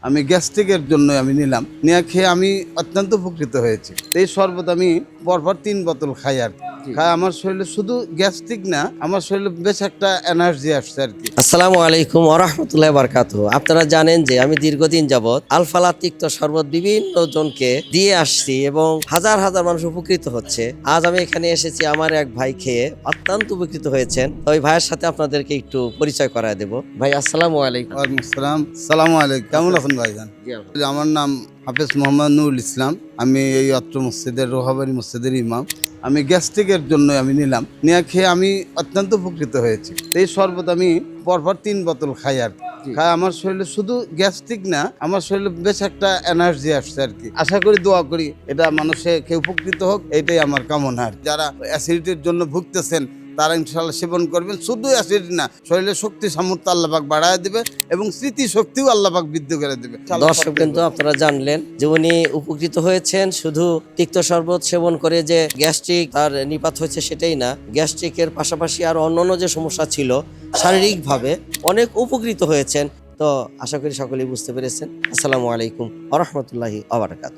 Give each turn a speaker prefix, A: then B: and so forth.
A: আমি গ্যাস্ট্রিকের জন্য আমি নিলাম, নিয়ে খেয়ে আমি অত্যন্ত উপকৃত হয়েছি। এই শরবত আমি পরপর 3 বোতল খাই আর কি। খাই আমার শরীরে শুধু গ্যাস্ট্রিক না, আমার শরীরে বেশ একটা এনার্জি আসছে আর কি।
B: আসসালামু আলাইকুম ওয়া রাহমাতুল্লাহি ওয়া বারাকাতুহু। আপনারা জানেন যে আমি দীর্ঘদিন যাবৎ আলফালা তিক্ত শরবত বিভিন্ন জনকে দিয়ে আসছি এবং হাজার হাজার মানুষ উপকৃত হচ্ছে। আজ আমি এখানে এসেছি, আমার এক ভাই খেয়ে অত্যন্ত উপকৃত হয়েছেন। তো ওই ভাইয়ের সাথে আপনাদেরকে একটু পরিচয় করায় দেব। ভাই আসসালামু আলাইকুম।
A: ওয়ালাইকুম আসসালাম। সালামু আলাইকুম। কেমন আছেন ভাইজান? আমার নাম হাফেজ মোহাম্মদ নুরুল ইসলাম। আমি এই অত্র মসজিদের রোহাবাড়ি মসজিদের ইমাম। আমি গ্যাস্ট্রিকের জন্য আমি নিলাম, নিয়ে খেয়ে আমি অত্যন্ত উপকৃত হয়েছি। এই শরবত আমি পরপর 3 বোতল খাই আর কি। খাই আমার শরীরে শুধু গ্যাস্ট্রিক না, আমার শরীরে বেশ একটা এনার্জি আসছে আর কি। আশা করি, দোয়া করি এটা মানুষে কেউ উপকৃত হোক, এটাই আমার কামনা। আর যারা অ্যাসিডিটির জন্য ভুগতেছেন তারা ইনশাআল্লাহ সেবন করবেন। শুধু অ্যাসিড না, শরীরে শক্তি সামর্থ্য আল্লাহ পাক বাড়ায় দেবে এবং স্মৃতি শক্তিও আল্লাহ পাক বৃদ্ধি করে দেবে।
B: দর্শক কিন্তু আপনারা জানলেন যে উনি উপকৃত হয়েছেন শুধু তিক্ত শরবত সেবন করে যে গ্যাস্ট্রিক তার নিপাত হয়েছে সেটাই না, গ্যাস্ট্রিকের পাশাপাশি আর অন্যান্য যে সমস্যা ছিল শারীরিকভাবে অনেক উপকৃত হয়েছেন। তো আশা করি সকলেই বুঝতে পেরেছেন। আসসালামু আলাইকুম ওয়া রাহমাতুল্লাহি ওয়া বারাকাতুহু।